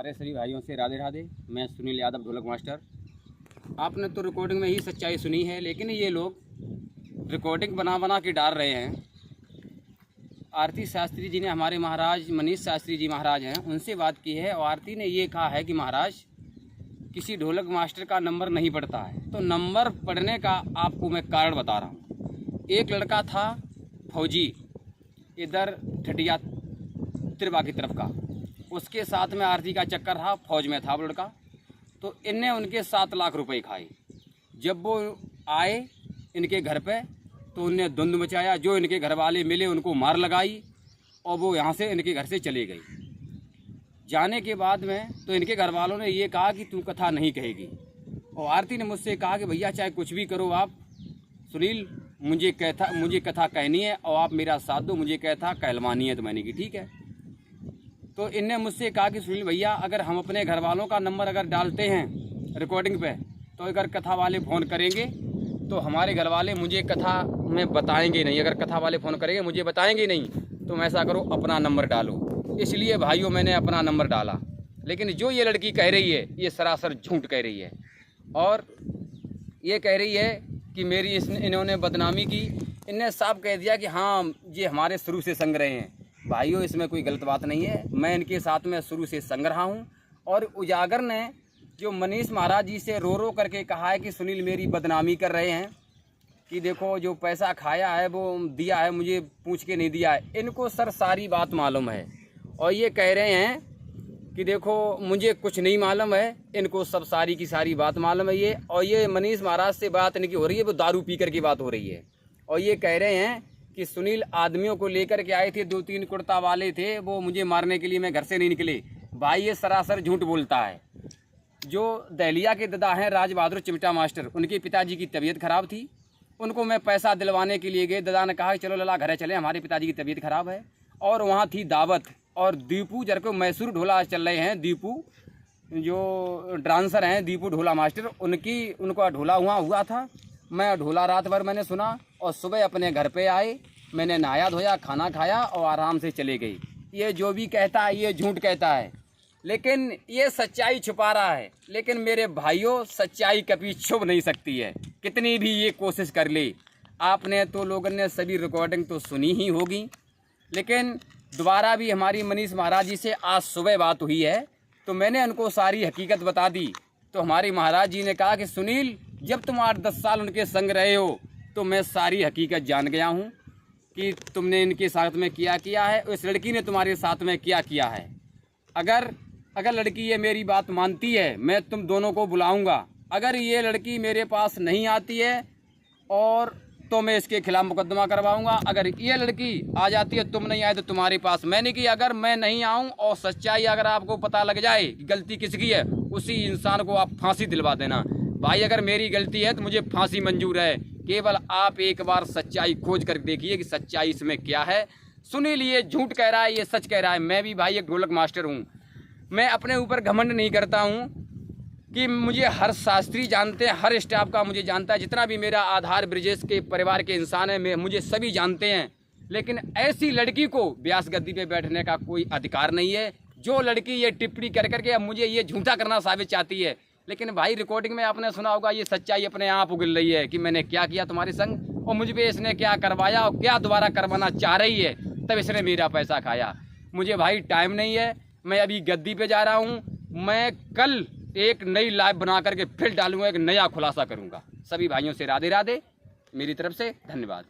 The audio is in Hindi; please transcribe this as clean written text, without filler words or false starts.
सारे सभी भाइयों से राधे राधे। मैं सुनील यादव ढोलक मास्टर। आपने तो रिकॉर्डिंग में ही सच्चाई सुनी है, लेकिन ये लोग रिकॉर्डिंग बना बना के डाल रहे हैं। आरती शास्त्री जी ने, हमारे महाराज मनीष शास्त्री जी महाराज हैं, उनसे बात की है और आरती ने ये कहा है कि महाराज किसी ढोलक मास्टर का नंबर नहीं पड़ता है। तो नंबर पढ़ने का आपको मैं कारण बता रहा हूँ। एक लड़का था फौजी, इधर ठटिया तिरवा की तरफ का, उसके साथ में आरती का चक्कर रहा, फौज में था वो लड़का। तो इनने उनके 7 लाख रुपए खाए। जब वो आए इनके घर पे तो उनने धुंध मचाया, जो इनके घर वाले मिले उनको मार लगाई और वो यहाँ से इनके घर से चले गई। जाने के बाद में तो इनके घर वालों ने ये कहा कि तू कथा नहीं कहेगी, और आरती ने मुझसे कहा कि भैया चाहे कुछ भी करो आप सुनील, मुझे कथा कहनी है और आप मेरा साथ दो, मुझे कथा कहलवानी है। तो मैंने की ठीक है। तो इनने मुझसे कहा कि सुनील भैया अगर हम अपने घर वालों का नंबर अगर डालते हैं रिकॉर्डिंग पे, तो अगर कथा वाले फ़ोन करेंगे तो हमारे घर वाले मुझे कथा में बताएंगे नहीं। अगर कथा वाले फ़ोन करेंगे मुझे बताएंगे नहीं, तो ऐसा करो अपना नंबर डालो। इसलिए भाइयों मैंने अपना नंबर डाला। लेकिन जो ये लड़की कह रही है ये सरासर झूठ कह रही है, और ये कह रही है कि मेरी इन्होंने बदनामी की। इनने साफ कह दिया कि हाँ ये हमारे शुरू से संग रहे हैं। भाइयों इसमें कोई गलत बात नहीं है, मैं इनके साथ में शुरू से संग रहा हूँ। और उजागर ने जो मनीष महाराज जी से रो रो करके कहा है कि सुनील मेरी बदनामी कर रहे हैं, कि देखो जो पैसा खाया है वो दिया है, मुझे पूछ के नहीं दिया है। इनको सर सारी बात मालूम है और ये कह रहे हैं कि देखो मुझे कुछ नहीं मालूम है, इनको सब सारी की सारी बात मालूम है ये। और ये मनीष महाराज से बात इनकी हो रही है, वो दारू पी कर की बात हो रही है। और ये कह रहे हैं कि सुनील आदमियों को लेकर के आए थे, 2-3 कुर्ता वाले थे, वो मुझे मारने के लिए मैं घर से नहीं निकले। भाई ये सरासर झूठ बोलता है। जो दहलिया के दादा हैं राज बहादुर चिमटा मास्टर, उनके पिताजी की तबीयत खराब थी, उनको मैं पैसा दिलवाने के लिए गए। दादा ने कहा चलो लला घरे चले, हमारे पिताजी की तबीयत खराब है। और वहाँ थी दावत, और दीपू जर को मैसूर ढोला चल रहे हैं, दीपू जो डांसर हैं दीपू ढोला मास्टर, उनका ढोला हुआ था। मैं ढोला रात भर मैंने सुना और सुबह अपने घर पे आए, मैंने नहाया धोया, खाना खाया और आराम से चले गई। ये जो भी कहता है ये झूठ कहता है, लेकिन ये सच्चाई छुपा रहा है। लेकिन मेरे भाइयों सच्चाई कभी छुप नहीं सकती है, कितनी भी ये कोशिश कर ले। आपने तो लोगों ने सभी रिकॉर्डिंग तो सुनी ही होगी, लेकिन दोबारा भी हमारी मनीष महाराज जी से आज सुबह बात हुई है तो मैंने उनको सारी हकीकत बता दी। तो हमारे महाराज जी ने कहा कि सुनील जब तुम 8-10 साल उनके संग रहे हो तो मैं सारी हकीकत जान गया हूँ कि तुमने इनके साथ में किया है, इस लड़की ने तुम्हारे साथ में किया है। अगर लड़की ये मेरी बात मानती है मैं तुम दोनों को बुलाऊंगा। अगर ये लड़की मेरे पास नहीं आती है और तो मैं इसके खिलाफ मुकदमा करवाऊंगा। अगर ये लड़की आ जाती है, तुम नहीं आए तो तुम्हारे पास मैंने की। अगर मैं नहीं आऊं और सच्चाई अगर आपको पता लग जाए कि गलती किसकी है, उसी इंसान को आप फांसी दिलवा देना। भाई अगर मेरी गलती है तो मुझे फांसी मंजूर है, केवल आप एक बार सच्चाई खोज कर देखिए कि सच्चाई इसमें क्या है। सुनील ये झूठ कह रहा है, ये सच कह रहा है। मैं भी भाई एक ढोलक मास्टर हूँ, मैं अपने ऊपर घमंड नहीं करता हूँ कि मुझे हर शास्त्री जानते हैं, हर स्टाफ का मुझे जानता है, जितना भी मेरा आधार ब्रिजेश के परिवार के इंसान है मुझे सभी जानते हैं। लेकिन ऐसी लड़की को व्यास गद्दी पे बैठने का कोई अधिकार नहीं है। जो लड़की ये टिप्पणी कर करके अब मुझे ये झूठा करना साबित चाहती है, लेकिन भाई रिकॉर्डिंग में आपने सुना होगा ये सच्चाई अपने आप उगल रही है कि मैंने क्या किया तुम्हारे संग और मुझ पे इसने क्या करवाया और क्या दोबारा करवाना चाह रही है, तब इसने मेरा पैसा खाया। मुझे भाई टाइम नहीं है, मैं अभी गद्दी पे जा रहा हूँ। मैं कल एक नई लाइव बना करके फिर डालूंगा, एक नया खुलासा करूंगा। सभी भाइयों से राधे राधे, मेरी तरफ से धन्यवाद।